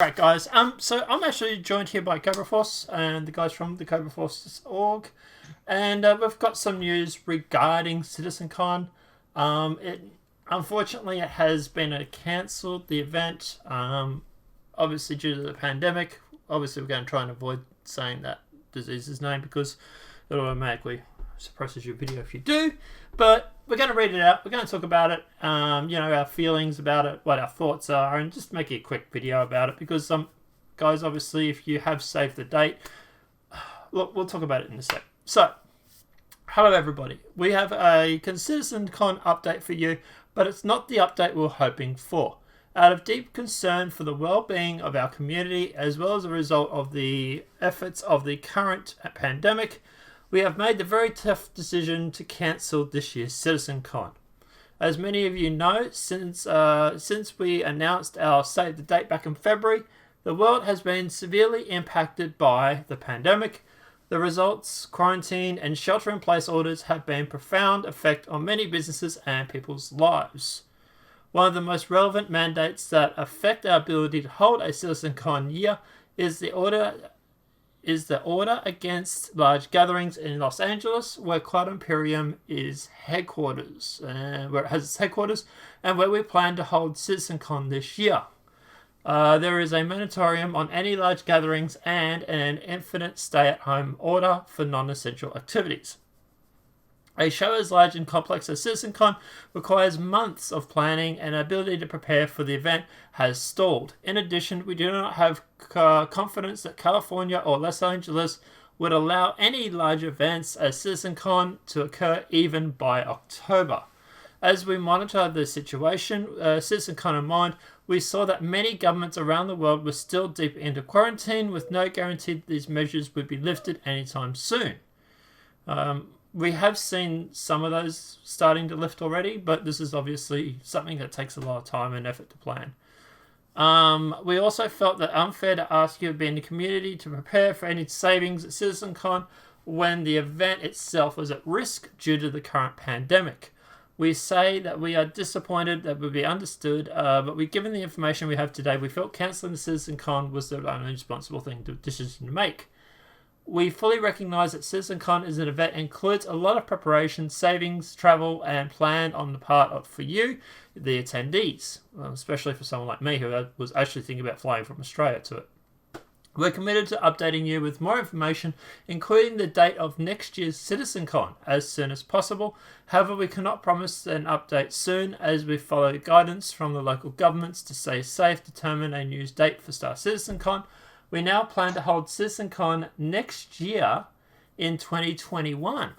Right, guys. So I'm actually joined here by Cobra Force and the guys from the Cobra Force org, and we've got some news regarding CitizenCon. It unfortunately it has been cancelled, the event. Obviously due to the pandemic. Obviously, we're going to try and avoid saying that disease's name because it automatically suppresses your video if you do. But we're going to read it out. We're going to talk about it. Our feelings about it, what our thoughts are, and just make a quick video about it because guys, obviously, if you have saved the date, look, we'll talk about it in a sec. So, hello everybody. We have a CitizenCon update for you, but it's not the update we were hoping for. Out of deep concern for the well-being of our community, as well as a result of the efforts of the current pandemic, we have made the very tough decision to cancel this year's CitizenCon. As many of you know, since we announced our save the date back in February, the world has been severely impacted by the pandemic. The results, quarantine and shelter-in-place orders have been a profound effect on many businesses and people's lives. One of the most relevant mandates that affect our ability to hold a CitizenCon year is the order against large gatherings in Los Angeles, where Cloud Imperium is headquarters, where it has its headquarters, and where we plan to hold CitizenCon this year. There is a moratorium on any large gatherings and an infinite stay-at-home order for non-essential activities. A show as large and complex as CitizenCon requires months of planning, and ability to prepare for the event has stalled. In addition, we do not have confidence that California or Los Angeles would allow any large events as CitizenCon to occur even by October. As we monitor the situation, CitizenCon in mind, we saw that many governments around the world were still deep into quarantine, with no guarantee that these measures would be lifted anytime soon. We have seen some of those starting to lift already, but this is obviously something that takes a lot of time and effort to plan. We also felt that unfair to ask you to be in the community to prepare for any savings at CitizenCon when the event itself was at risk due to the current pandemic. We say that we are disappointed that would be understood, but given the information we have today, we felt cancelling the CitizenCon was the only responsible decision to make. We fully recognise that CitizenCon is an event that includes a lot of preparation, savings, travel, and plan on the part for you, the attendees, especially for someone like me who was actually thinking about flying from Australia to it. We're committed to updating you with more information, including the date of next year's CitizenCon, as soon as possible. However, we cannot promise an update soon, as we follow guidance from the local governments to stay safe, determine a new date for Star CitizenCon. We now plan to hold CitizenCon next year in 2021.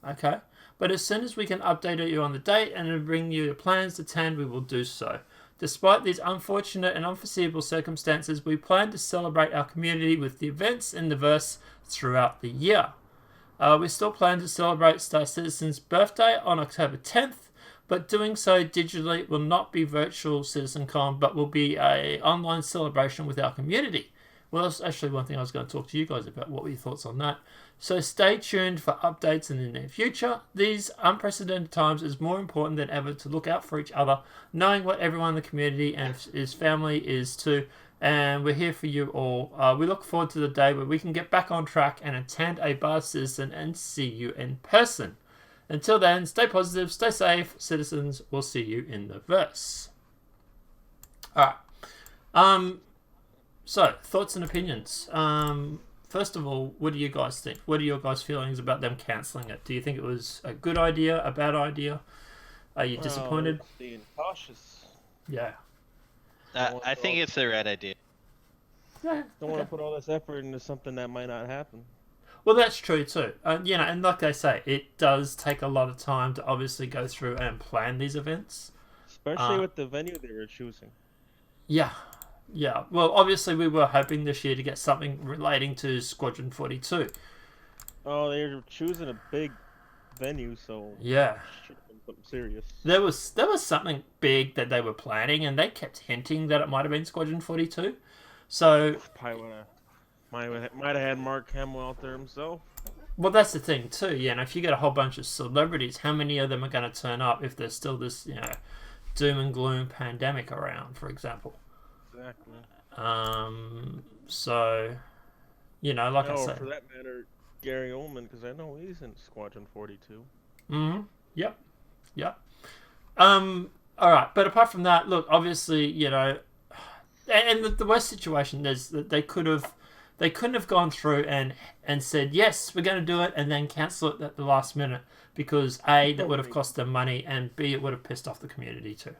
Okay? But as soon as we can update you on the date and bring you the plans to attend, we will do so. Despite these unfortunate and unforeseeable circumstances, we plan to celebrate our community with the events in the verse throughout the year. We still plan to celebrate Star Citizen's birthday on October 10th, but doing so digitally will not be virtual CitizenCon, but will be an online celebration with our community. Well, that's actually one thing I was going to talk to you guys about. What were your thoughts on that? So stay tuned for updates in the near future. These unprecedented times is more important than ever to look out for each other, knowing what everyone in the community and his family is too. And we're here for you all. We look forward to the day where we can get back on track and attend a Bar Citizen and see you in person. Until then, stay positive, stay safe, citizens. We'll see you in the verse. All right. So, thoughts and opinions. First of all, what do you guys think? What are your guys' feelings about them cancelling it? Do you think it was a good idea, a bad idea? Are you disappointed? Being cautious. Yeah. I think it's the right idea. Yeah. Don't want to put all this effort into something that might not happen. Well, that's true too. And like they say, it does take a lot of time to obviously go through and plan these events. Especially with the venue they were choosing. Yeah. Yeah, well, obviously we were hoping this year to get something relating to Squadron 42. Oh, they're choosing a big venue, so yeah, should have been something serious. There was something big that they were planning, and they kept hinting that it might have been Squadron 42. So Probably might have had Mark Hamill out there himself. Well, that's the thing too. Yeah, and if you get a whole bunch of celebrities, how many of them are going to turn up if there's still this, doom and gloom pandemic around, for example? Exactly. So, like I Oh, say. for that matter, Gary Oldman, because I know he's in Squadron 42. Mm-hmm. Yep. Yep. All right, but apart from that, look, obviously, and the worst situation is that they couldn't have gone through and said yes, we're going to do it, and then cancel it at the last minute because A, that would have cost them money, and B, it would have pissed off the community too.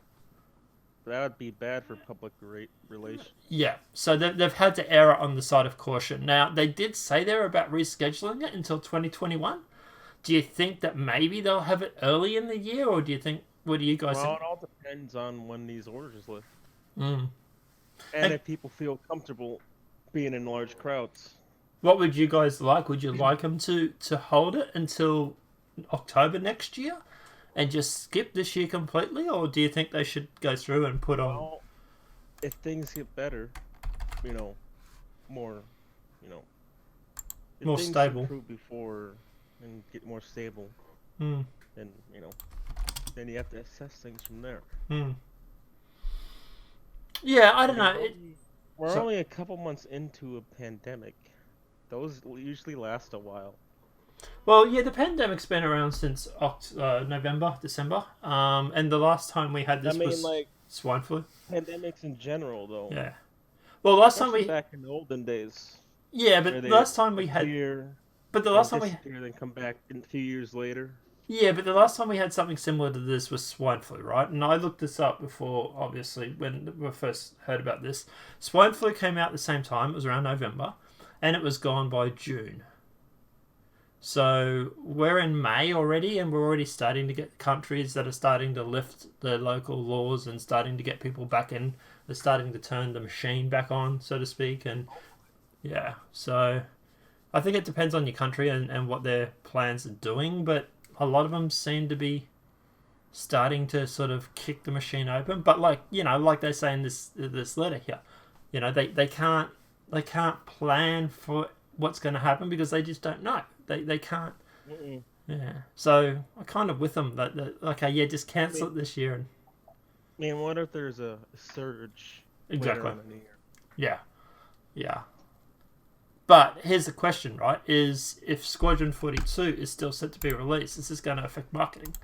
That would be bad for public relations. Yeah, so they've had to err on the side of caution. Now, they did say they were about rescheduling it until 2021. Do you think that maybe they'll have it early in the year, or do you think? What do you guys Well, think? it all depends on when these orders lift. Mm. And if people feel comfortable being in large crowds. What would you guys like? Would you like them to hold it until October next year and just skip this year completely, or do you think they should go through and put on? Well, if things get better, more, if More things stable. improve before and get more stable, Mm. then then you have to assess things from there. Mm. Yeah, I don't know. We're only a couple months into a pandemic. Those usually last a while. Well, yeah, the pandemic's been around since November, December, and the last time we had this was swine flu. Pandemics in general, though. Yeah. Well, last time Especially back in the olden days. Yeah, but the last time we had. But the last time we. Then come back a few years later. Yeah, but the last time we had something similar to this was swine flu, right? And I looked this up before, obviously, when we first heard about this. Swine flu came out at the same time. It was around November, and it was gone by June. So we're in May already, and we're already starting to get countries that are starting to lift their local laws and starting to get people back in. They're starting to turn the machine back on, so to speak. And yeah, so I think it depends on your country and what their plans are doing, but a lot of them seem to be starting to sort of kick the machine open. But like they say in this letter here, they can't plan for what's going to happen because they just don't know. They can't. Mm-mm. Yeah. So I'm kind of with them that okay, yeah, just cancel it this year. And what if there's a surge? Exactly. Later on in the year? Yeah. Yeah. But here's the question, right? Is if Squadron 42 is still set to be released, is this going to affect marketing?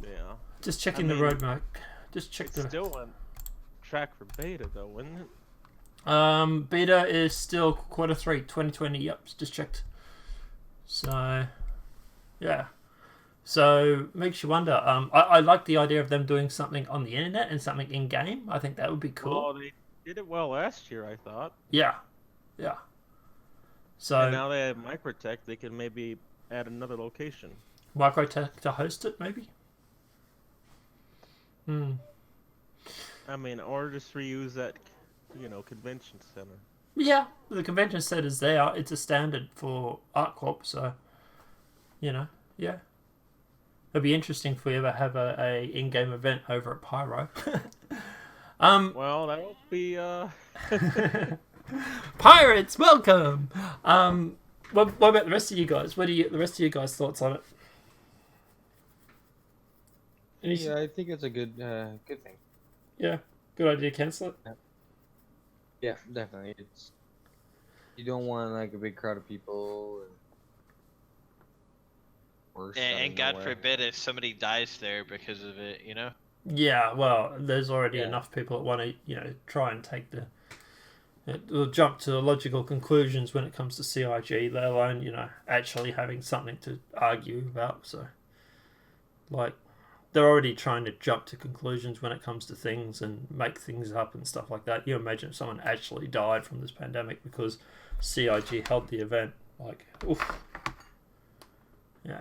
Yeah. Just checking the roadmap. Just check it's still on track for beta, though, isn't it? Beta is still Q3 2020. Yep, just checked. So, yeah. So makes you wonder. I like the idea of them doing something on the internet and something in game. I think that would be cool. Well, they did it well last year, I thought. Yeah. Yeah. So and now they have Microtech. They can maybe add another location. Microtech to host it, maybe. I mean, or just reuse that, convention center. Yeah, the convention center is there. It's a standard for ArtCorp, so yeah. It'd be interesting if we ever have a in-game event over at Pyro. Well, that would be Pirates, welcome. What about the rest of you guys? What are the rest of you guys' thoughts on it? Yeah, I think it's a good thing. Yeah, good idea. Cancel it. Yeah, definitely. You don't want like a big crowd of people. And God forbid if somebody dies there because of it, Yeah, well, there's already enough people that want to, try and take will jump to logical conclusions when it comes to CIG, let alone, actually having something to argue about. So, like, they're already trying to jump to conclusions when it comes to things and make things up and stuff like that. You imagine if someone actually died from this pandemic because CIG held the event. Like, oof. Yeah.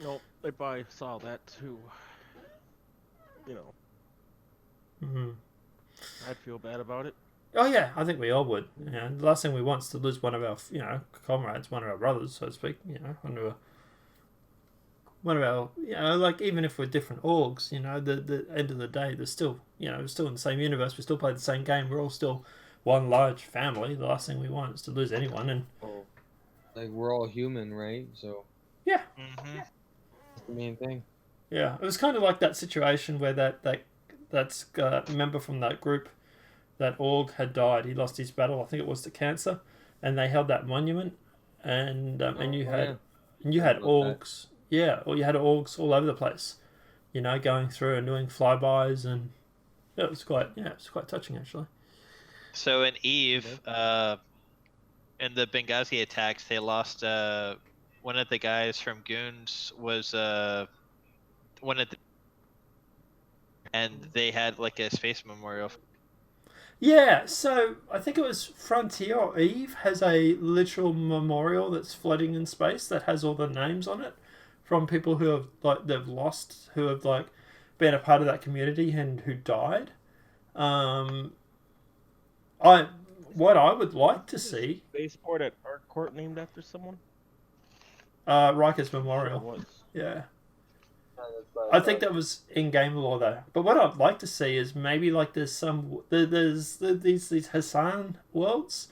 Nope, they probably saw that too. Mm-hmm. I'd feel bad about it. Oh yeah, I think we all would. The last thing we want is to lose one of our, comrades, one of our brothers, so to speak. One of our, like even if we're different orgs, the end of the day, we're still in the same universe. We still play the same game. We're all still one large family. The last thing we want is to lose anyone. And like we're all human, right? So yeah, that's the main thing. Yeah, it was kind of like that situation where that's a member from that group that org had died. He lost his battle. I think it was to cancer, and they held that monument, and you had orgs. Yeah, or you had orgs all over the place. You know, going through and doing flybys, and it was quite touching actually. So in Eve, in the Benghazi attacks, they lost one of the guys from Goons was one of the, and they had like a space memorial. Yeah, so I think it was Frontier or Eve has a literal memorial that's floating in space that has all the names on it from people who have who have been a part of that community and who died. What I would like to see spaceport at Harcourt named after someone. Riker's Memorial. Yeah. I think that was in-game lore though. But what I'd like to see is maybe like there's these Hassan worlds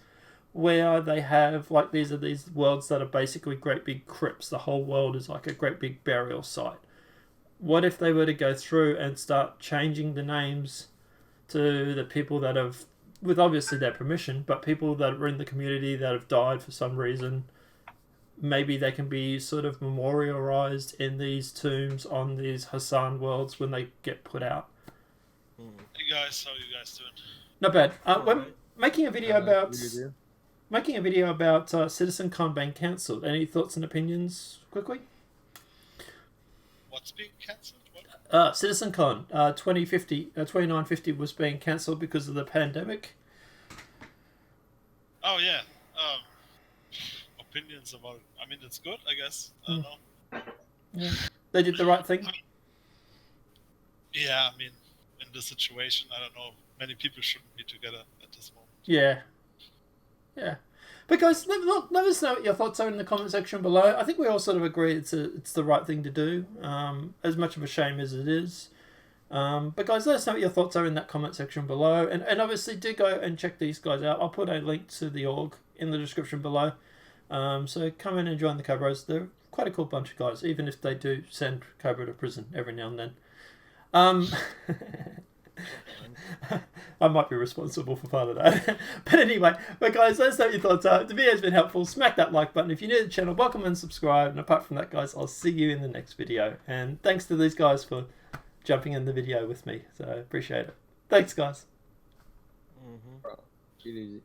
where they have like these worlds that are basically great big crypts. The whole world is like a great big burial site. What if they were to go through and start changing the names to the people that have, with obviously their permission, but people that were in the community that have died for some reason, maybe they can be sort of memorialized in these tombs on these Hassan worlds when they get put out. Hey guys, how are you guys doing? Not bad. We're making a video about CitizenCon being cancelled. Any thoughts and opinions quickly? What's being cancelled? CitizenCon 2950 was being cancelled because of the pandemic. Oh yeah. Opinions about it. I mean, it's good, I guess. I don't know. Yeah. They did the right thing. Yeah, I mean, in this situation, I don't know. Many people shouldn't be together at this moment. Yeah. Yeah. But guys, let us know what your thoughts are in the comment section below. I think we all sort of agree it's the right thing to do, as much of a shame as it is. But guys, let us know what your thoughts are in that comment section below. And obviously do go and check these guys out. I'll put a link to the org in the description below. So come in and join the Cobras. They're quite a cool bunch of guys, even if they do send Cobra to prison every now and then. I might be responsible for part of that. But anyway, guys, let us know what your thoughts are. If the video's been helpful, smack that like button. If you're new to the channel, welcome and subscribe. And apart from that, guys, I'll see you in the next video. And thanks to these guys for jumping in the video with me. So I appreciate it. Thanks, guys. Bro, easy.